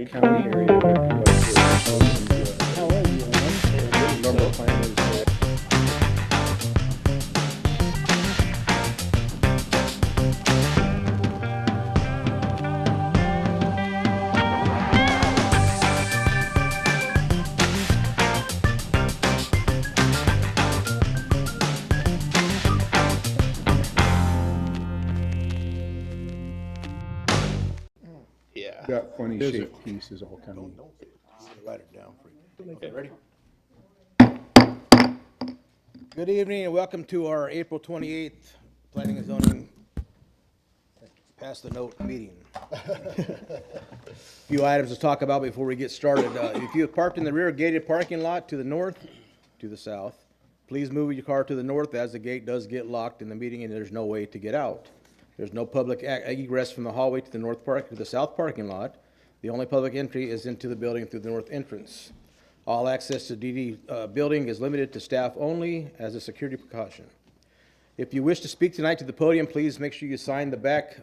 county area. How are you, Alan? Number plan is that. Yeah. Got funny shaped pieces all coming. Write it down for you. Okay, ready? Good evening and welcome to our April 28th Planning and Zoning Pass the Note meeting. Few items to talk about before we get started. If you have parked in the rear gated parking lot to the north, to the south, please move your car to the north as the gate does get locked in the meeting and there's no way to get out. There's no public egress from the hallway to the north park to the south parking lot. The only public entry is into the building through the north entrance. All access to DD building is limited to staff only as a security precaution. If you wish to speak tonight to the podium, please make sure you sign the back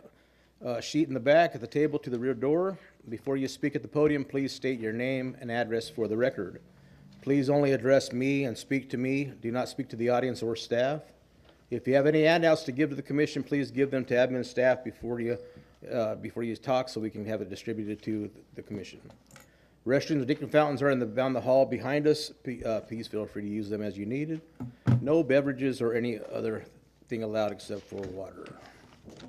sheet in the back at the table to the rear door. Before you speak at the podium, please state your name and address for the record. Please only address me and speak to me. Do not speak to the audience or staff. If you have any handouts to give to the commission, please give them to admin staff before you talk so we can have it distributed to the commission. Restrooms and drinking fountains are down the hall behind us. Please feel free to use them as you needed. No beverages or any other thing allowed except for water. Okay.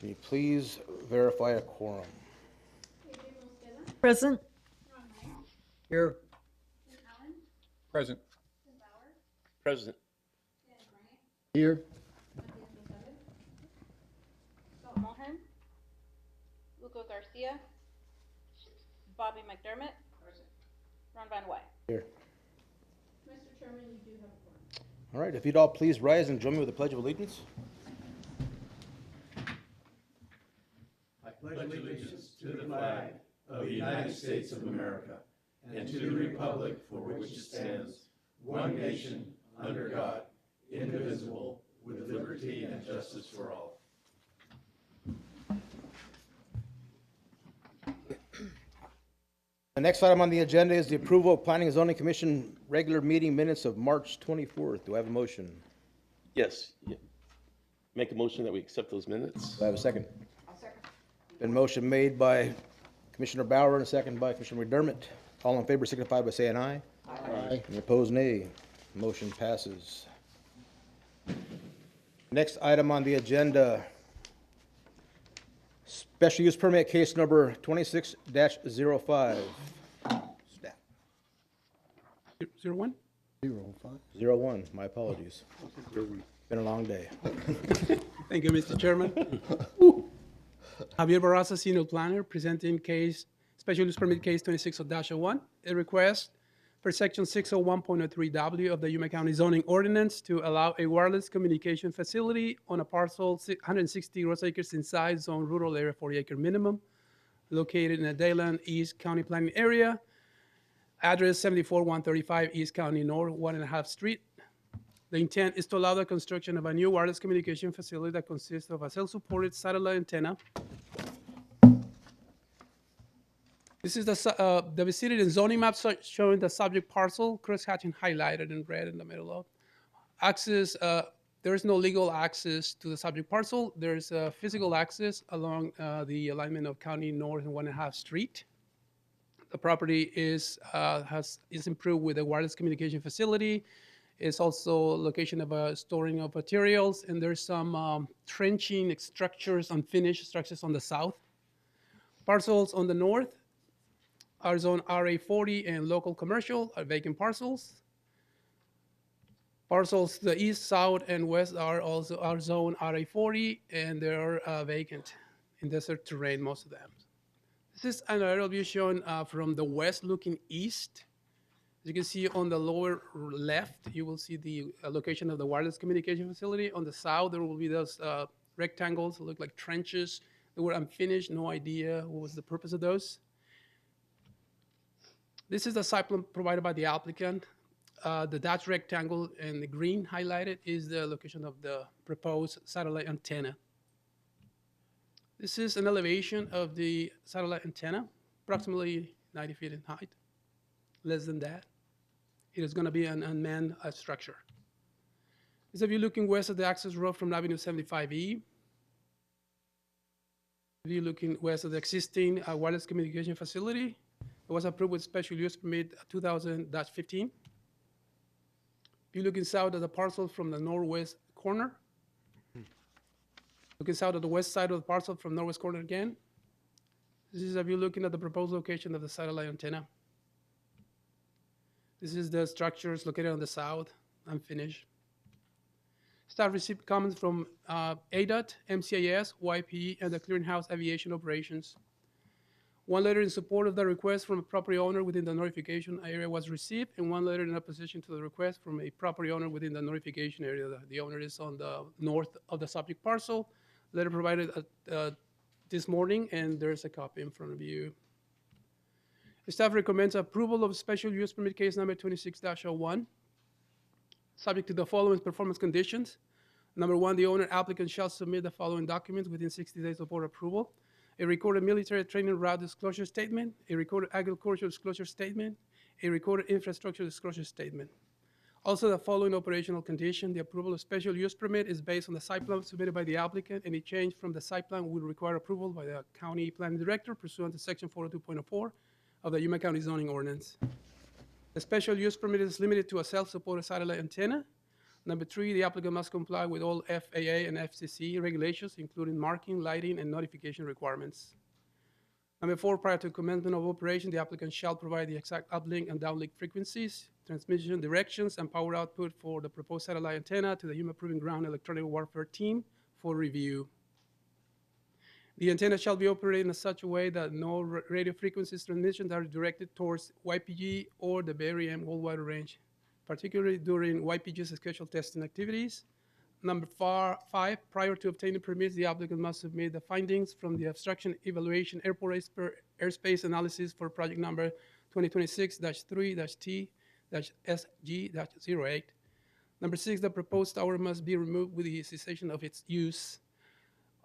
Can you please verify a quorum? Present. Here. Present. President. Here. Scott Mulhern. Luco Garcia. Bobby McDermott. Ron Van Wy. Here. Mr. Chairman, you do have a quorum. All right, if you'd all please rise and join me with the Pledge of Allegiance. Pledge allegiance to the flag of the United States of America and to the republic for which it stands, one nation, under God, indivisible, with liberty and justice for all. The next item on the agenda is the approval of Planning and Zoning Commission regular meeting minutes of March 24th. Do I have a motion? Yes. Make a motion that we accept those minutes. Do I have a second? I'll second. Been motion made by Commissioner Bauer and a second by Commissioner McDermott. All in favor signify by saying aye. Aye. Any opposed, nay. Motion passes. Next item on the agenda, special use permit case number 26-05. Staff. 01? 01, my apologies. Been a long day. Thank you, Mr. Chairman. Javier Barraza, Senior Planner, presenting special use permit case 26-01. A request for section 601.03W of the Yuma County zoning ordinance to allow a wireless communication facility on a parcel 160 gross acres in size, zone rural area 40-acre minimum, located in the Dayland East County planning area, address 74135 East County North 1.5 Street. The intent is to allow the construction of a new wireless communication facility that consists of a self-supported satellite antenna. This is the vicinity and zoning map showing the subject parcel, cross-hatching highlighted in red in the middle of. Access, there is no legal access to the subject parcel. There's physical access along the alignment of County North and 1.5 Street. The property is improved with a wireless communication facility. It's also location of a storing of materials, and there's some trenching structures, unfinished structures on the south. Parcels on the north are zone RA40 and local commercial are vacant parcels. Parcels to the east, south, and west are also zone RA40, and they are vacant in desert terrain, most of them. This is an aerial view shown from the west looking east. As you can see on the lower left, you will see the location of the wireless communication facility. On the south, there will be those rectangles that look like trenches. They were unfinished, no idea what was the purpose of those. This is the site plan provided by the applicant. The dashed rectangle and the green highlighted is the location of the proposed satellite antenna. This is an elevation of the satellite antenna, approximately 90 feet in height, less than that. It is going to be an unmanned structure. This is a view looking west of the access road from Avenue 75E. View looking west of the existing wireless communication facility. It was approved with special use permit 2000-15. View looking south of the parcel from the northwest corner. Looking south of the west side of the parcel from northwest corner again. This is a view looking at the proposed location of the satellite antenna. This is the structures located on the south, unfinished. Staff received comments from ADOT, MCIS, YPE, and the Clearinghouse Aviation Operations. One letter in support of the request from a property owner within the notification area was received, and one letter in opposition to the request from a property owner within the notification area. The owner is on the north of the subject parcel. Letter provided this morning, and there's a copy in front of you. The staff recommends approval of special use permit case number 26-01, subject to the following performance conditions. Number one, the owner applicant shall submit the following documents within 60 days of board approval: a recorded military training route disclosure statement, a recorded agricultural disclosure statement, a recorded infrastructure disclosure statement. Also, the following operational condition: the approval of special use permit is based on the site plan submitted by the applicant. Any change from the site plan will require approval by the county planning director pursuant to section 402.04 of the Yuma County zoning ordinance. The special use permit is limited to a self-supported satellite antenna. Number three, the applicant must comply with all FAA and FCC regulations, including marking, lighting, and notification requirements. Number four, prior to commencement of operation, the applicant shall provide the exact uplink and downlink frequencies, transmission directions, and power output for the proposed satellite antenna to the Yuma Proving Ground Electronic Warfare Team for review. The antenna shall be operated in such a way that no radio frequencies transmissions are directed towards YPG or the Bay Area worldwide range, particularly during YPG's scheduled testing activities. Number five, prior to obtaining permits, the applicant must submit the findings from the obstruction evaluation airport airspace analysis for project number 2026-3-T-SG-08. Number six, the proposed tower must be removed with the cessation of its use.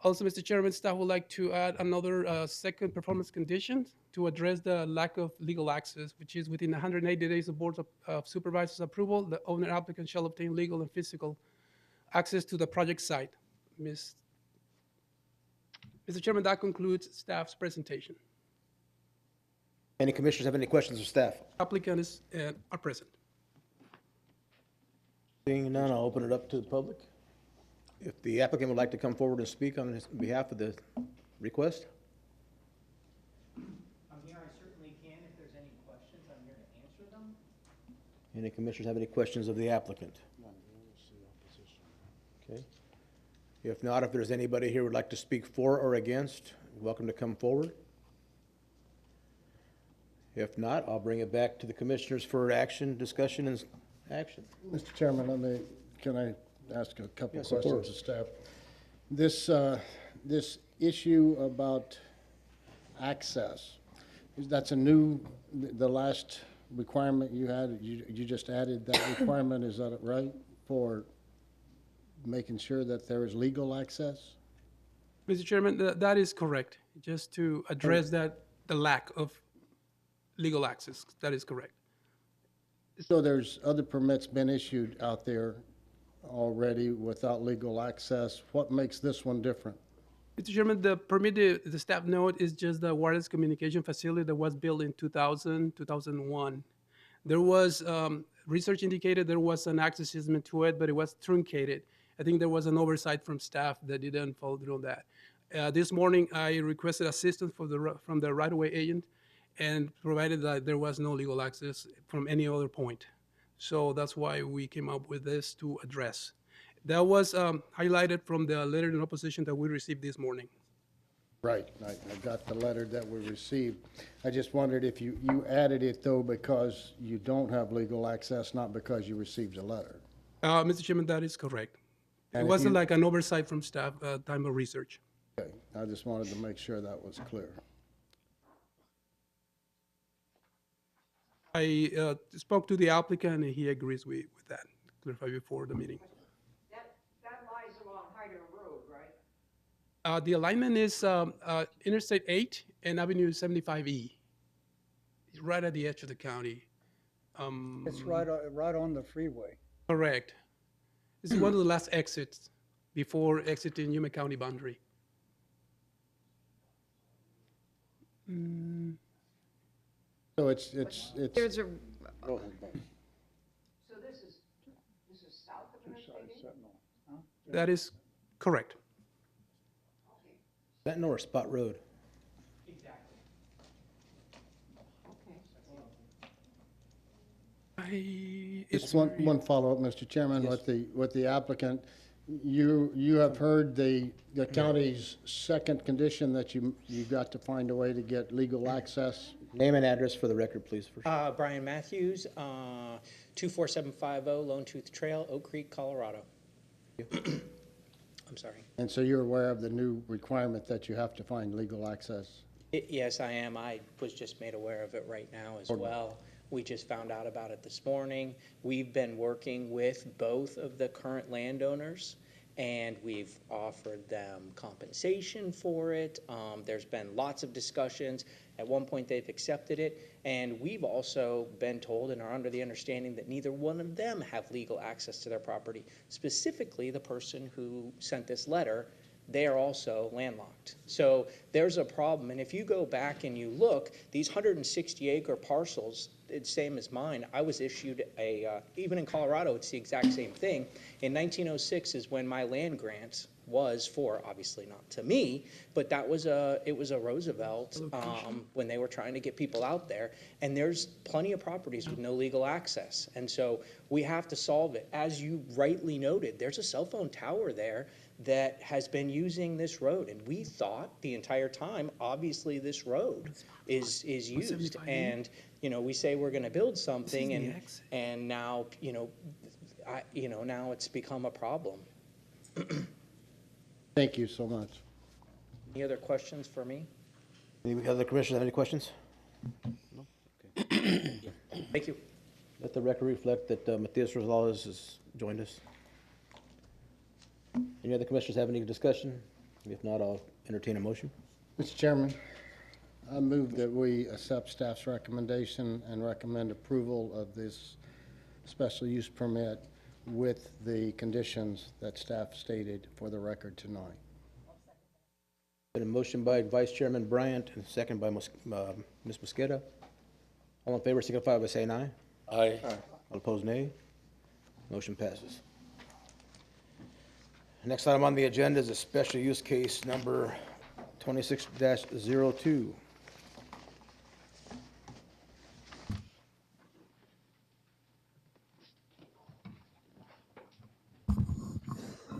Also, Mr. Chairman, staff would like to add another second performance condition to address the lack of legal access, which is within 180 days of Board of Supervisors approval, the owner applicant shall obtain legal and physical access to the project site. Mr. Chairman, that concludes staff's presentation. Any commissioners have any questions of staff? Applicants are present. Seeing none, I'll open it up to the public. If the applicant would like to come forward and speak on behalf of the request? I'm here, I certainly can. If there's any questions, I'm here to answer them. Any commissioners have any questions of the applicant? Okay. If not, if there's anybody here who would like to speak for or against, you're welcome to come forward. If not, I'll bring it back to the commissioners for action, discussion, and action. Mr. Chairman, can I ask a couple Yes, of questions course. of staff? This issue about access, that's a new, the last requirement you had, you just added that requirement, is that right? For making sure that there is legal access? Mr. Chairman, that is correct. Just to address the lack of legal access, that is correct. So there's other permits been issued out there already without legal access. What makes this one different? Mr. Chairman, the permit, the staff note is just the wireless communication facility that was built in 2000, 2001. There was, research indicated there was an access easement to it, but it was truncated. I think there was an oversight from staff that didn't follow through on that. This morning, I requested assistance from the right-of-way agent and provided that there was no legal access from any other point. So that's why we came up with this to address. That was highlighted from the letter in opposition that we received this morning. Right, I got the letter that we received. I just wondered if you added it though because you don't have legal access, not because you received a letter. Mr. Chairman, that is correct. And It if wasn't you- like an oversight from staff, time of research. Okay, I just wanted to make sure that was clear. I spoke to the applicant and he agrees with that, clarified before the meeting. That lies along Hyder Road, right? The alignment is Interstate 8 and Avenue 75E, right at the edge of the county. It's right on the freeway. Correct. This is one of the last exits before exiting Yuma County boundary. So it's, There's a, So this is south of Interstate 8? That is correct. Sentinel or Spot Road? Exactly. It's one follow-up, Mr. Chairman, with the applicant. You have heard the county's second condition that you got to find a way to get legal access. Name and address for the record, please. First. Brian Matthews, 24750 Lone Tooth Trail, Oak Creek, Colorado. I'm sorry. And so you're aware of the new requirement that you have to find legal access? Yes, I am. I was just made aware of it right now as well. We just found out about it this morning. We've been working with both of the current landowners, and we've offered them compensation for it. There's been lots of discussions. At one point, they've accepted it, and we've also been told and are under the understanding that neither one of them have legal access to their property. Specifically, the person who sent this letter, they are also landlocked. So there's a problem, and if you go back and you look, these 160-acre parcels, it's same as mine. I was issued even in Colorado, it's the exact same thing. In 1906 is when my land grant was for, obviously not to me, but it was a Roosevelt when they were trying to get people out there. And there's plenty of properties with no legal access. And so we have to solve it. As you rightly noted, there's a cell phone tower there that has been using this road. And we thought the entire time, obviously this road is used. And, we say we're gonna build something and now, now it's become a problem. Thank you so much. Any other questions for me? Any other commissioners have any questions? Thank you. Let the record reflect that Matias Rosales has joined us. Any other commissioners have any discussion? If not, I'll entertain a motion. Mr. Chairman, I move that we accept staff's recommendation and recommend approval of this special use permit with the conditions that staff stated for the record tonight. Been a motion by Vice Chairman Bryant and second by Ms. Mosqueda. All in favor, signify by saying aye. Aye. All opposed, nay. Motion passes. Next item on the agenda is a special use case number 26-02.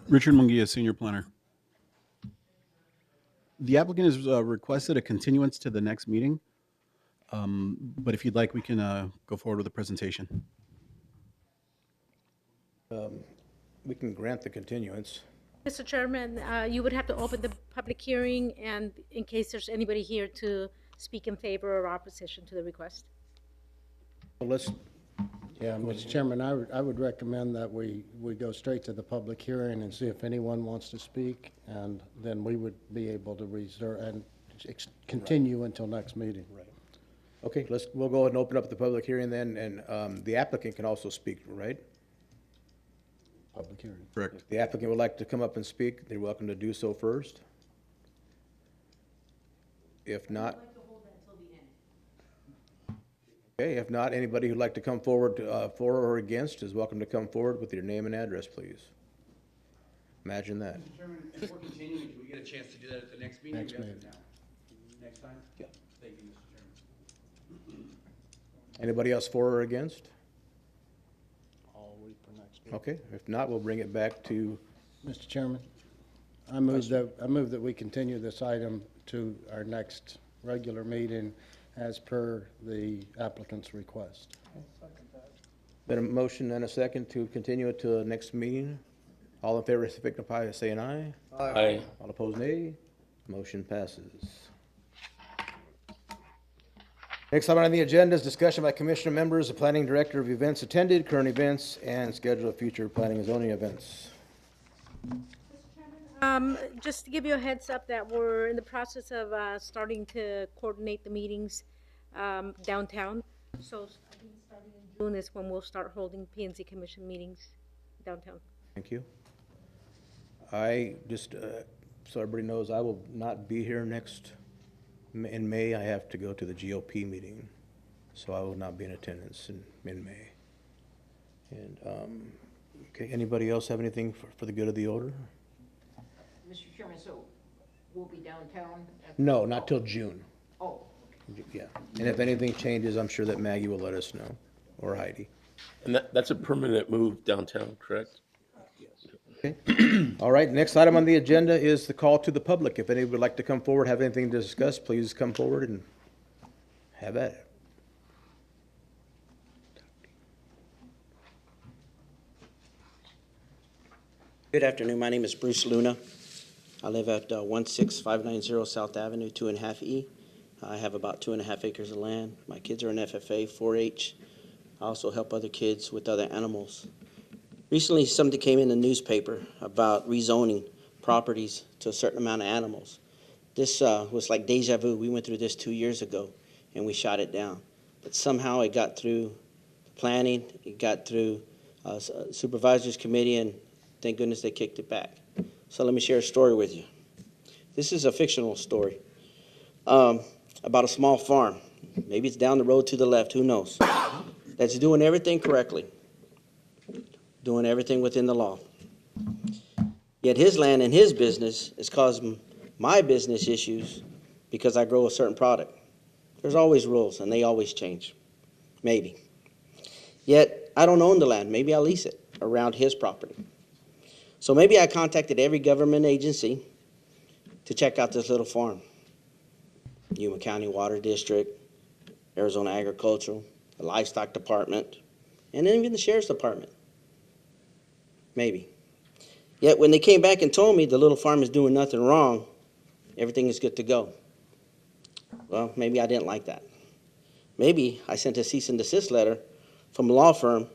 Richard Munguia, Senior Planner. The applicant has requested a continuance to the next meeting, but if you'd like, we can go forward with the presentation. We can grant the continuance. Mr. Chairman, you would have to open the public hearing, and in case there's anybody here to speak in favor or opposition to the request. Well, let's, Yeah, Mr. Chairman, I would recommend that we go straight to the public hearing and see if anyone wants to speak, and then we would be able to reserve and continue until next meeting. right. Okay, we'll go ahead and open up the public hearing then, and the applicant can also speak, right? Public hearing. Correct. If the applicant would like to come up and speak, they're welcome to do so first. If not. Okay, if not, anybody who'd like to come forward for or against is welcome to come forward with your name and address, please. Imagine that. Mr. Chairman, if we're continuing, do we get a chance to do that at the next meeting? Next or do we have meeting. to now? Next time? Yeah. Thank you, Mr. Chairman. Anybody else for or against? I'll wait for next meeting. Okay, if not, we'll bring it back to, Mr. Chairman, I move that we continue this item to our next regular meeting as per the applicant's request. been a motion and a second to continue it to the next meeting. All in favor, signify by saying aye. Aye. All opposed, nay. Motion passes. Next item on the agenda is discussion by commissioner members, the planning director of events attended, current events, and schedule of future planning and zoning events. Mr. Chairman, Just to give you a heads up that we're in the process of starting to coordinate the meetings downtown. So I think starting in June is when we'll start holding P and Z Commission meetings downtown. Thank you. I just, so everybody knows, I will not be here in May. I have to go to the GOP meeting, so I will not be in attendance in May. And, okay, anybody else have anything for the good of the order? Mr. Chairman, so we'll be downtown? No, not till June. Oh, Yeah. And if anything changes, I'm sure that Maggie will let us know, or Heidi. And that's a permanent move downtown, correct? Okay. All right, next item on the agenda is the call to the public. If anybody would like to come forward, have anything to discuss, please come forward and have at it. Good afternoon. My name is Bruce Luna. I live at 16590 South Avenue, 2.5E. I have about 2.5 acres of land. My kids are in FFA, 4-H. I also help other kids with other animals. Recently, something came in the newspaper about rezoning properties to a certain amount of animals. This was like deja vu. We went through this 2 years ago, and we shot it down. But somehow it got through planning, it got through supervisors committee, and thank goodness they kicked it back. So let me share a story with you. This is a fictional story about a small farm. Maybe it's down the road to the left, who knows? That's doing everything correctly, doing everything within the law. Yet his land and his business is causing my business issues because I grow a certain product. There's always rules, and they always change. Maybe. Yet I don't own the land. Maybe I lease it around his property. So maybe I contacted every government agency to check out this little farm. Yuma County Water District, Arizona Agricultural, the Livestock Department, and then even the Sheriff's Department. Maybe. Yet when they came back and told me the little farm is doing nothing wrong, everything is good to go. Well, maybe I didn't like that. Maybe I sent a cease and desist letter from a law firm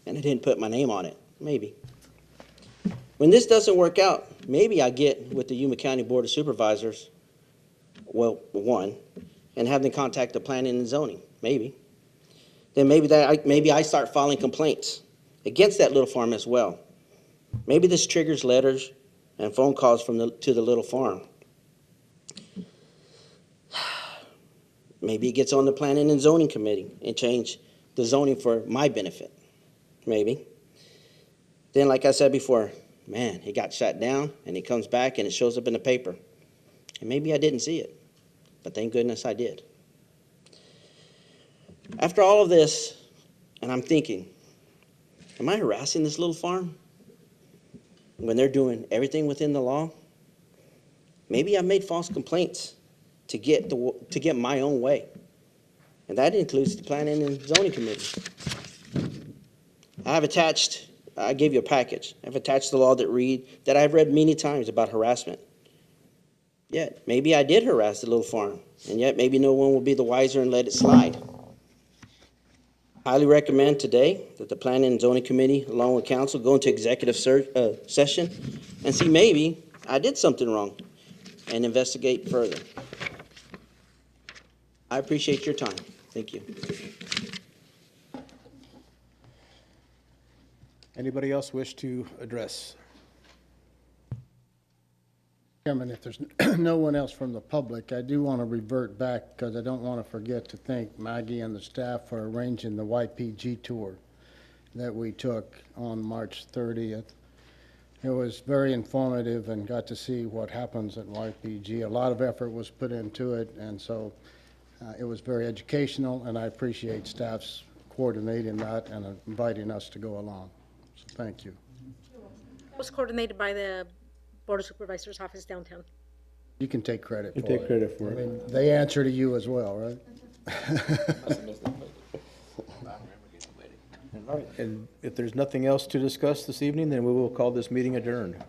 and I didn't put my name on it. Maybe. When this doesn't work out, maybe I get with the Yuma County Board of Supervisors, well, one, and have them contact the planning and zoning. Maybe. Then maybe I start filing complaints against that little farm as well. Maybe this triggers letters and phone calls to the little farm. Maybe it gets on the planning and zoning committee and change the zoning for my benefit. Maybe. Then, like I said before, man, it got shut down and it comes back and it shows up in the paper. And maybe I didn't see it, but thank goodness I did. After all of this, and I'm thinking, am I harassing this little farm when they're doing everything within the law? Maybe I made false complaints to get my own way, and that includes the planning and zoning committee. I gave you a package. I've attached the law that I've read many times about harassment. Yet maybe I did harass the little farm, and yet maybe no one will be the wiser and let it slide. Highly recommend today that the Planning and Zoning Committee, along with council, go into executive session and see maybe I did something wrong and investigate further. I appreciate your time. Thank you. Anybody else wish to address? Chairman, if there's no one else from the public, I do want to revert back because I don't want to forget to thank Maggie and the staff for arranging the YPG tour that we took on March 30th. It was very informative and got to see what happens at YPG. A lot of effort was put into it, and so it was very educational, and I appreciate staff's coordinating that and inviting us to go along. So thank you. It was coordinated by the Board of Supervisors office downtown. You can take credit for it. You take credit for I it. mean, they answer to you as well, right? All right, and if there's nothing else to discuss this evening, then we will call this meeting adjourned.